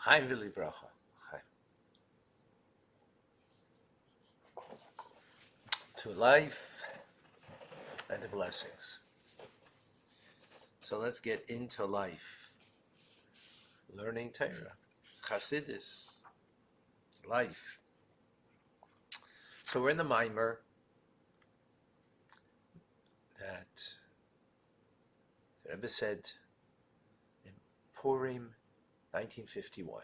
Chaim v'li bracha. Chaim. To life and to blessings. So let's get into life. Learning Torah. Chassidus. Life. So we're in the mimer that the Rebbe said in Purim 1951.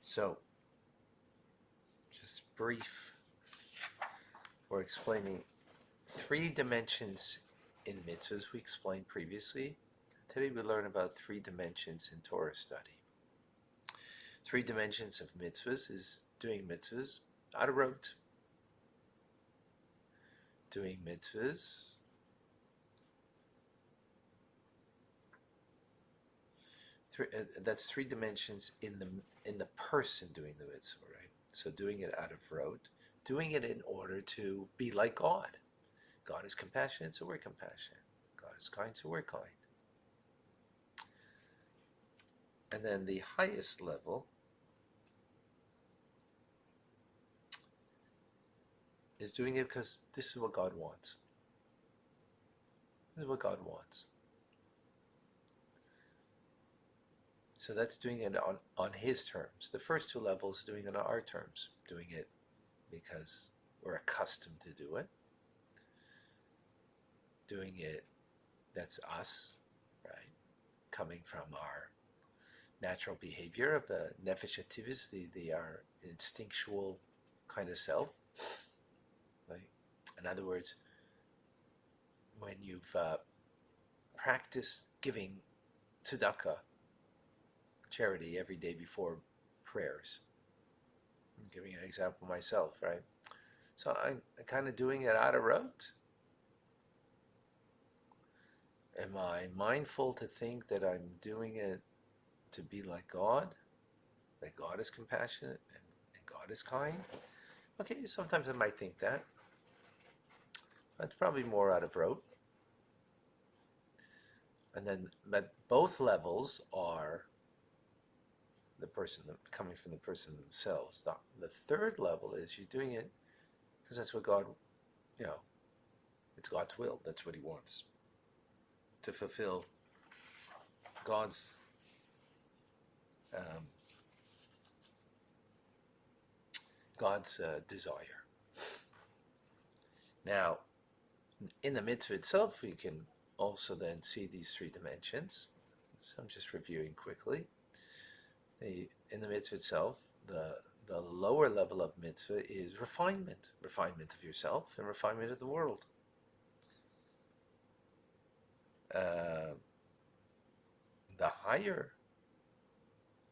So, just brief, we're explaining 3 dimensions in mitzvahs we explained previously. Today we learn about 3 dimensions in Torah study. 3 dimensions of mitzvahs is doing mitzvahs out of rote, doing mitzvahs that's 3 dimensions in the person doing the mitzvah, right? So doing it out of rote, doing it in order to be like God. God is compassionate, so we're compassionate. God is kind, so we're kind. And then the highest level is doing it because this is what God wants. This is what God wants. So that's doing it on His terms. The first 2 levels, doing it on our terms. Doing it because we're accustomed to do it. Doing it, that's us, right? Coming from our natural behavior of the nefesh hativis, our instinctual kind of self. Like, in other words, when you've practiced giving tzedakah, charity, every day before prayers. I'm giving an example myself, right? So I'm kind of doing it out of rote. Am I mindful to think that I'm doing it to be like God? That God is compassionate and God is kind? Okay, sometimes I might think that. That's probably more out of rote. And then, but both levels are the person coming from the person themselves. The third level is you're doing it because that's what God, it's God's will. That's what He wants. To fulfill God's desire. Now, in the mitzvah itself, we can also then see these 3 dimensions. So I'm just reviewing quickly. In the mitzvah itself, the lower level of mitzvah is refinement of yourself and refinement of the world. The higher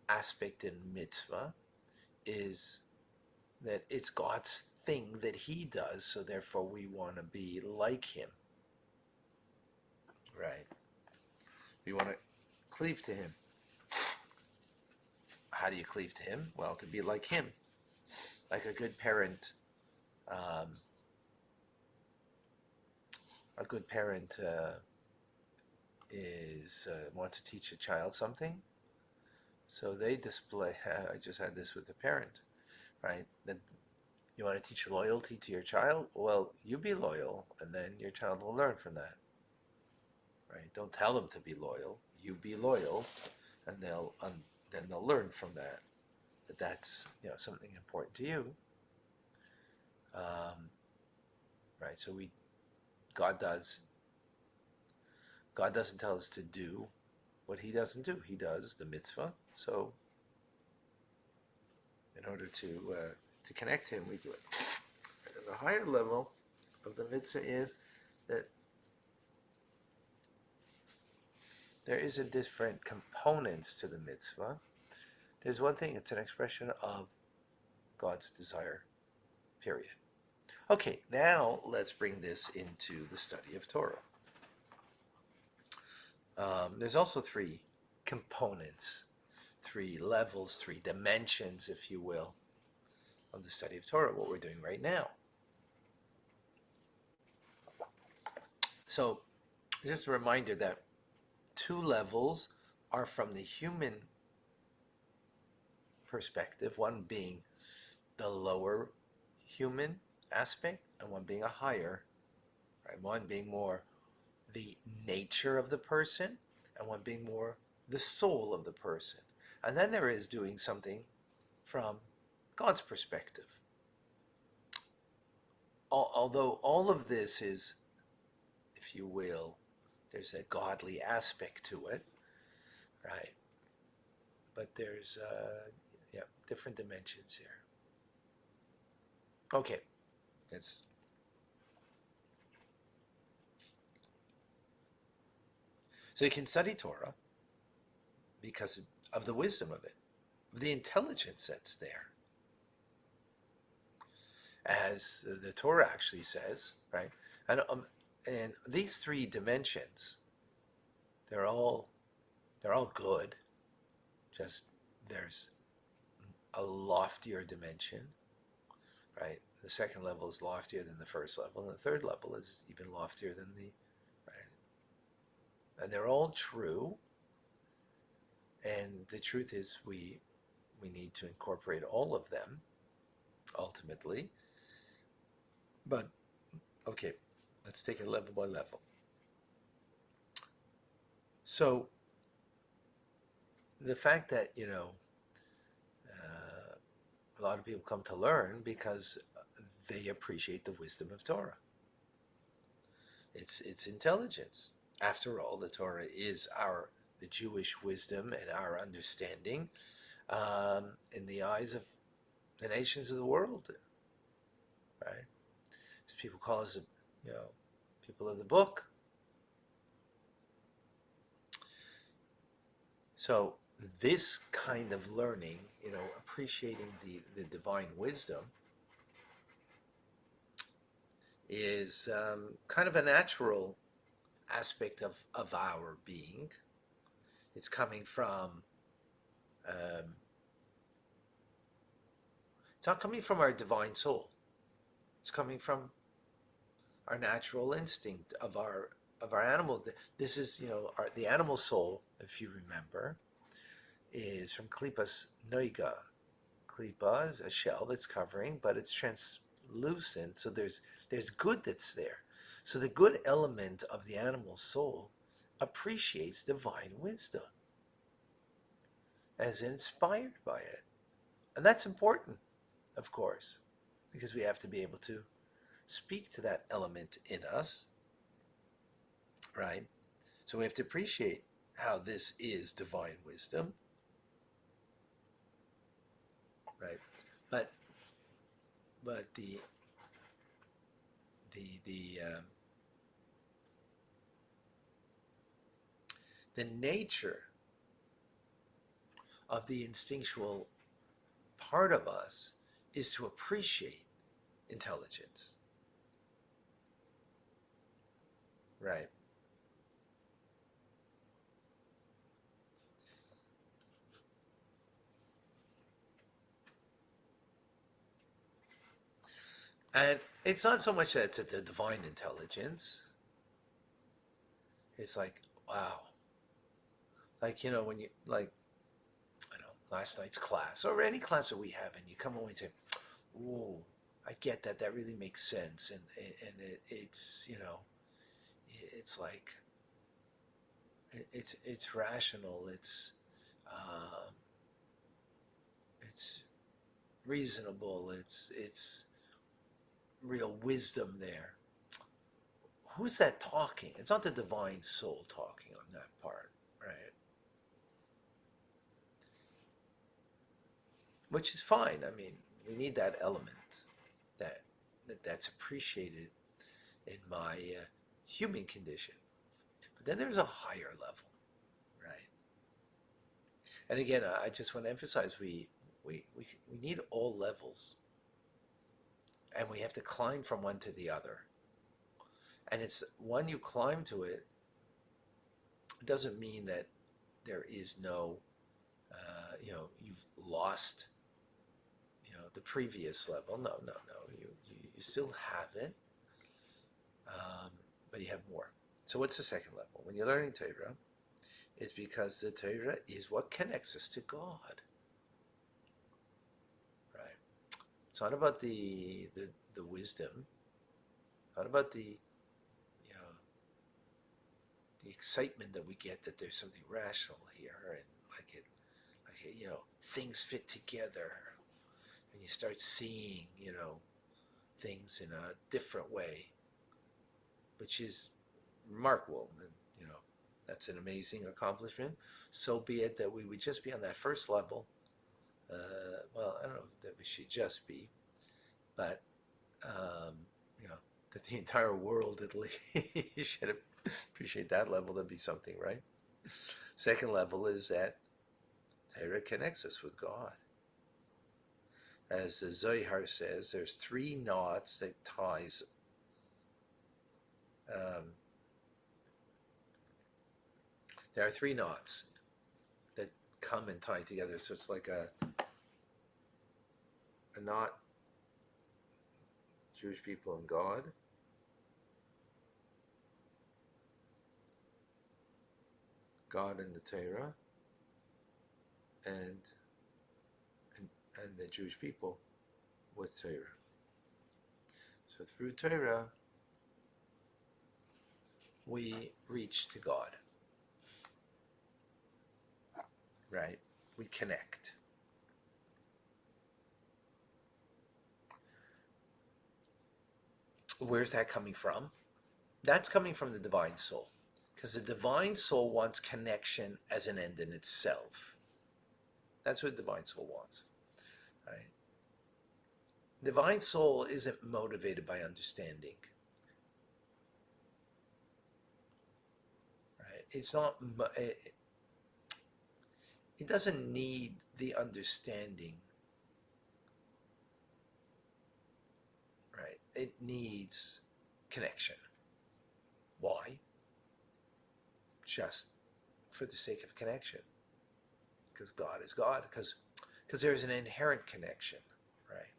aspect in mitzvah is that it's God's thing that He does, so therefore we want to be like Him, right? We want to cleave to Him. How do you cleave to Him? Well, to be like Him. Like a good parent. A good parent wants to teach a child something. So they display, I just had this with a parent, right? That you want to teach loyalty to your child? Well, you be loyal, and then your child will learn from that, right? Don't tell them to be loyal. You be loyal, and then they'll learn from that that's something important to you, right? So God doesn't tell us to do what He doesn't do. He does the mitzvah. So in order to connect to Him, we do it. And the higher level of the mitzvah is that there is a different components to the mitzvah. There's one thing, it's an expression of God's desire, period. Okay, now let's bring this into the study of Torah. There's also 3 components, 3 levels, 3 dimensions, if you will, of the study of Torah, what we're doing right now. So Just a reminder that two levels are from the human perspective, one being the lower human aspect and one being a higher, right? One being more the nature of the person and one being more the soul of the person. And then there is doing something from God's perspective. Although all of this is, if you will, there's a godly aspect to it, right? But there's different dimensions here. Okay, so you can study Torah because of the wisdom of it, the intelligence that's there. As the Torah actually says, right? And these three dimensions, they're all good. Just there's a loftier dimension, right? The second level is loftier than the first level, and the third level is even loftier than the, right? And they're all true. And the truth is we need to incorporate all of them ultimately. But okay, let's take it level by level. So the fact that, a lot of people come to learn because they appreciate the wisdom of Torah. It's intelligence. After all, the Torah is the Jewish wisdom and our understanding in the eyes of the nations of the world, right? As people call us, people of the book. So this kind of learning, appreciating the divine wisdom is kind of a natural aspect of our being. It's coming from, it's not coming from our divine soul. It's coming from our natural instinct of our animal. This is, the animal soul, if you remember, is from klipas noiga. Klipa is a shell that's covering, but it's translucent, so there's good that's there. So the good element of the animal soul appreciates divine wisdom as inspired by it. And that's important, of course, because we have to be able to speak to that element in us, right? So we have to appreciate how this is divine wisdom, right? But the nature of the instinctual part of us is to appreciate intelligence, right? And it's not so much that it's the divine intelligence. It's like, wow. Like, when you, like, I don't know, last night's class, or any class that we have, and you come away and say, whoa, I get that. That really makes sense. And it's, it's like, it's rational. It's reasonable. It's real wisdom there. Who's that talking? It's not the divine soul talking on that part, right? Which is fine. I mean, we need that element that's appreciated in my human condition. But then there's a higher level, right? And again, I just want to emphasize we need all levels, and we have to climb from one to the other. And it's when you climb to it, it doesn't mean that there is no, you've lost, the previous level. No. You still have it, but you have more. So what's the second level? When you're learning Torah, it's because the Torah is what connects us to God. Right? It's not about the wisdom, not about the the excitement that we get that there's something rational here, and things fit together, and you start seeing things in a different way, which is remarkable, and that's an amazing accomplishment. So be it that we would just be on that first level. Well, I don't know that we should just be, but that the entire world at least should appreciate that level. That'd be something, right? Second level is that Torah connects us with God. As the Zohar says, there's 3 knots that ties. There are 3 knots that come and tie together. So it's like a knot, Jewish people and God. God and the Torah, and the Jewish people with Torah. So through Torah, we reach to God, right? We connect. Where's that coming from? That's coming from the divine soul, because the divine soul wants connection as an end in itself. That's what the divine soul wants, right? Divine soul isn't motivated by understanding, right? It's not. It doesn't need the understanding, right? It needs connection. Why? Just for the sake of connection, because God is God, because there's an inherent connection, right?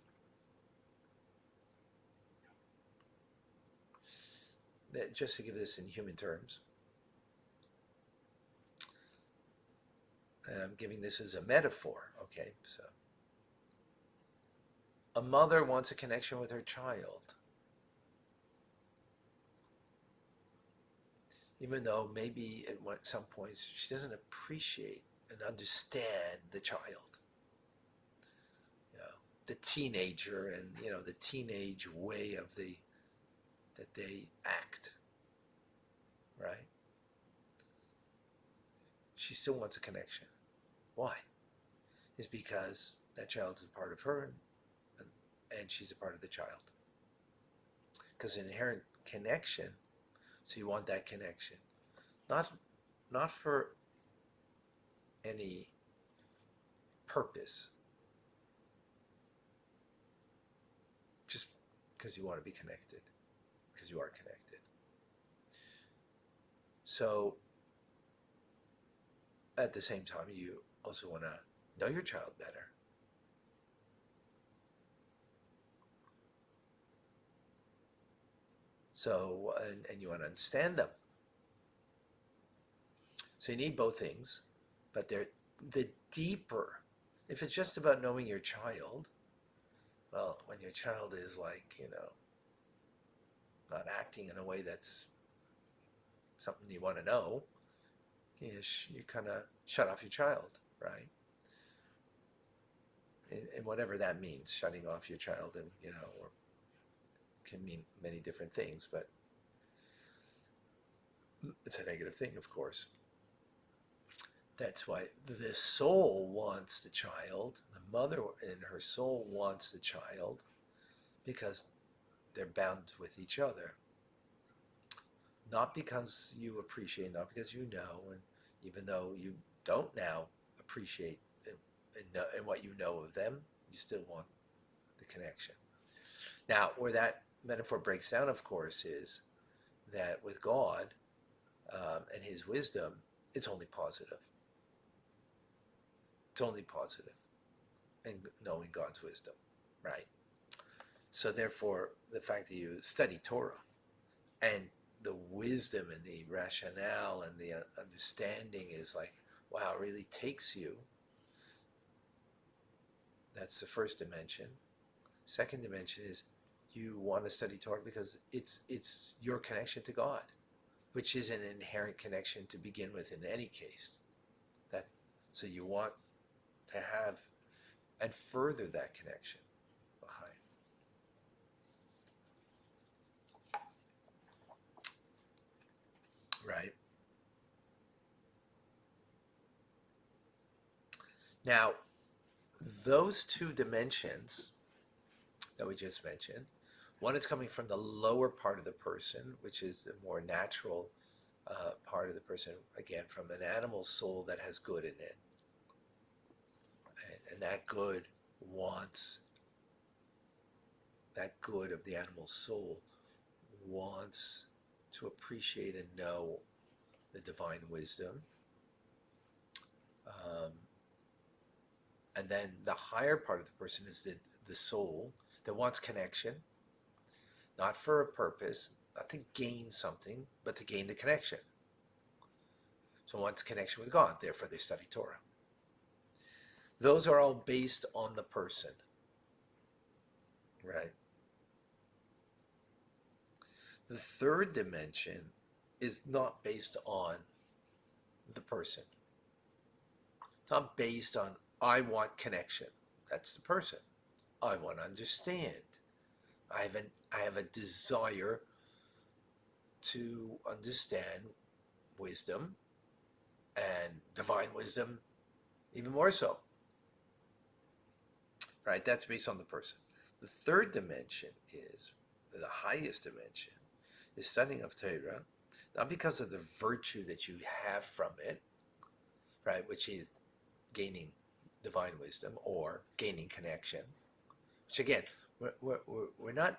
Just to give this in human terms, I'm giving this as a metaphor, okay? So a mother wants a connection with her child, even though maybe at some points she doesn't appreciate and understand the child, the teenager, and the teenage way of that they act, right? She still wants a connection. Why? It's because that child's a part of her, and she's a part of the child. Because inherent connection, so you want that connection, not for any purpose, just because you want to be connected, because you are connected. So at the same time, you also want to know your child better. So, and you want to understand them. So you need both things, but the deeper, if it's just about knowing your child, well, when your child is not acting in a way that's something you want to know, you kind of shut off your child, right? And whatever that means, shutting off your child, and or can mean many different things, but it's a negative thing, of course. That's why the soul wants the child, the mother in her soul wants the child, because they're bound with each other. Not because you appreciate, not because you know, and even though you don't now appreciate and what you know of them, you still want the connection. Now, where that metaphor breaks down, of course, is that with God and His wisdom, it's only positive. It's only positive in knowing God's wisdom, right? So therefore, the fact that you study Torah and the wisdom and the rationale and the understanding is like, wow, it really takes you. That's the first dimension. Second dimension is you want to study Torah because it's your connection to God, which is an inherent connection to begin with in any case. So you want to have and further that connection. Right? Now, those two dimensions that we just mentioned, one is coming from the lower part of the person, which is the more natural part of the person, again, from an animal soul that has good in it. And that good of the animal soul wants to appreciate and know the divine wisdom. And then the higher part of the person is the soul that wants connection, not for a purpose, not to gain something, but to gain the connection. So wants connection with God, therefore they study Torah. Those are all based on the person, right? The third dimension is not based on the person. It's not based on, I want connection. That's the person. I want to understand. I have a desire to understand wisdom and divine wisdom even more so. Right? That's based on the person. The third dimension is, the highest dimension, is studying of Torah, not because of the virtue that you have from it, right, which is gaining divine wisdom or gaining connection, which again, we're not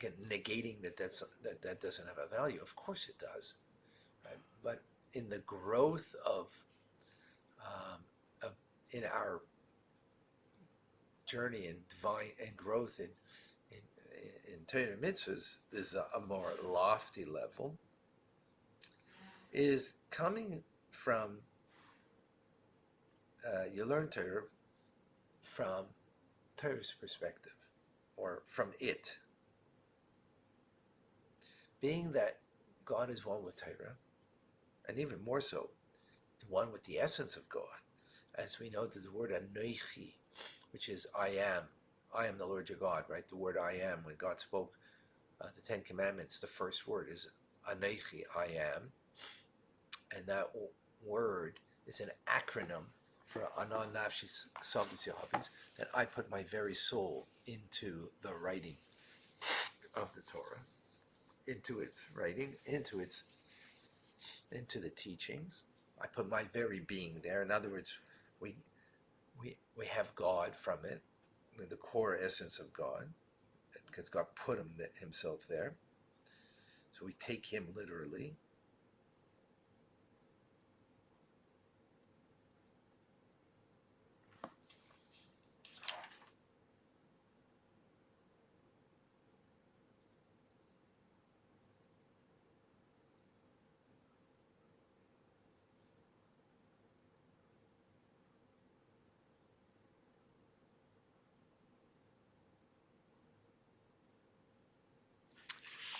negating that doesn't have a value. Of course it does, right? But in the growth of in our journey in divine and growth in Torah mitzvahs, there's a more lofty level, is coming from you learn Torah from Torah's perspective, or from it, being that God is one with Torah, and even more so, one with the essence of God, as we know that the word Anochi, which is I am the Lord your God, right? The word I am, when God spoke the Ten Commandments, the first word is Anochi, I am, and that word is an acronym for Anan Nafshi Savus Yahavis, that I put my very soul into the writing of the Torah, into its writing, into the teachings. I put my very being there. In other words, we have God from it, the core essence of God, because God put himself there. So we take him literally.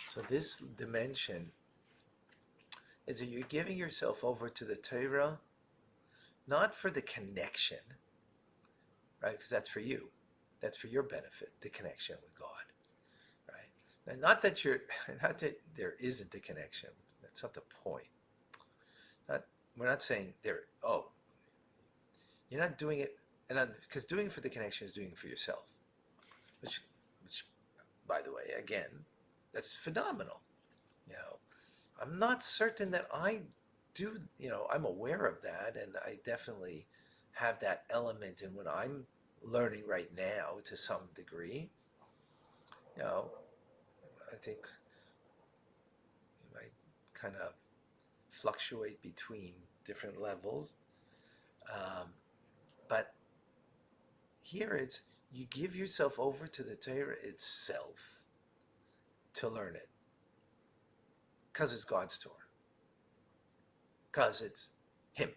So this dimension is that you're giving yourself over to the Torah, not for the connection, right? Because that's for you. That's for your benefit, the connection with God, right? And not that there isn't a connection. That's not the point. We're not saying you're not doing it, because doing it for the connection is doing it for yourself, which, by the way, again, that's phenomenal. I'm not certain that I do. I'm aware of that, and I definitely have that element in what I'm learning right now to some degree. I think you might kind of fluctuate between different levels, but here it's you give yourself over to the Torah itself to learn it. Because it's God's Torah. Because it's Him.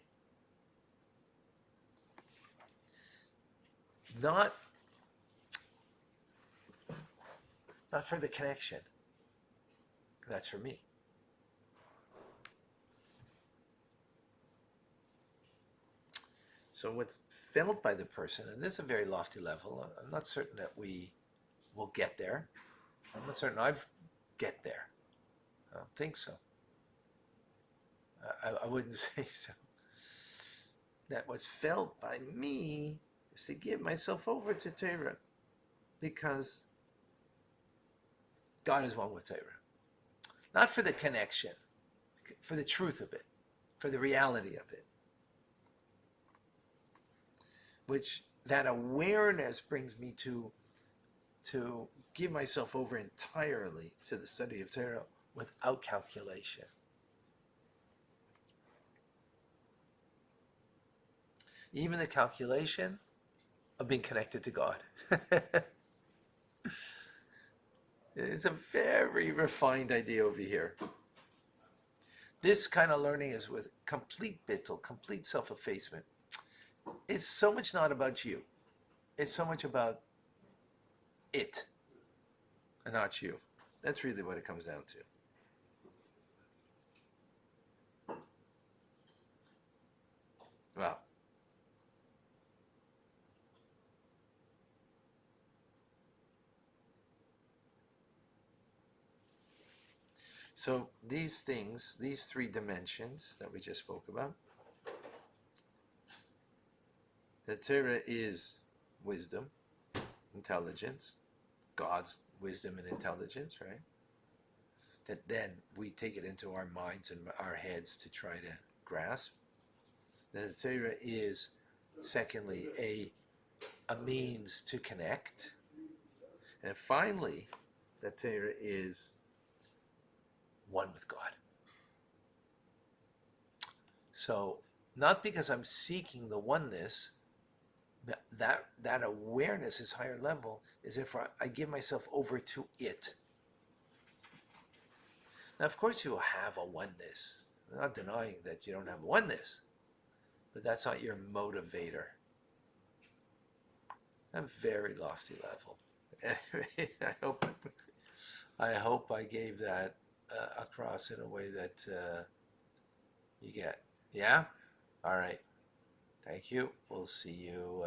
Not for the connection. That's for me. So what's felt by the person, and this is a very lofty level, I'm not certain that we will get there. I'm not certain I've get there. I don't think so. I wouldn't say so. That what's felt by me is to give myself over to Torah, because God is one with Torah. Not for the connection, for the truth of it, for the reality of it. Which that awareness brings me to give myself over entirely to the study of Torah without calculation. Even the calculation of being connected to God. It's a very refined idea over here. This kind of learning is with complete bittul, complete self-effacement. It's so much not about you. It's so much about it and not you. That's really what it comes down to. Wow. So these things, these three dimensions that we just spoke about, the Torah is wisdom, intelligence, God's wisdom and intelligence, right? That then we take it into our minds and our heads to try to grasp. The Torah is, secondly, a means to connect. And finally, the Torah is one with God. So, not because I'm seeking the oneness, that awareness is higher level, is if I give myself over to it. Now, of course, you have a oneness. I'm not denying that you don't have a oneness, but that's not your motivator. A very lofty level. Anyway, I hope I gave that across in a way that you get. Yeah? All right. Thank you. We'll see you